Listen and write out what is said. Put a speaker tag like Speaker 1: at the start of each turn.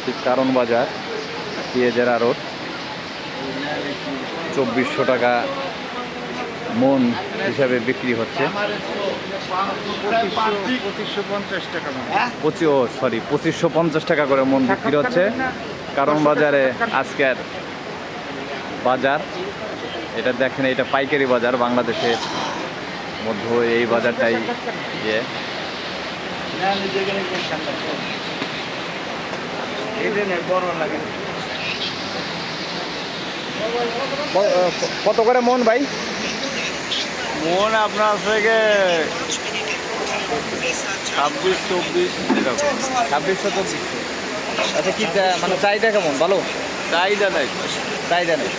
Speaker 1: এটি কারণ বাজার, পিএজেরা রোড। 2400 টাকা মন হিসাবে বিক্রি হচ্ছে। 2550 টাকা করে মন বিক্রি হচ্ছে কারণ বাজারে আজকের বাজার। এটা দেখেন, এটা পাইকারি বাজার বাংলাদেশের মধ্যে এই বাজারটাই ইয়ে। কত করে মন ভাই?
Speaker 2: মন আপনার থেকে 26-24 এরকম।
Speaker 1: 2624। আচ্ছা, কি মানে চাহিদা কেমন? ভালো
Speaker 2: চাহিদা নাই।
Speaker 1: চাহিদা নেই।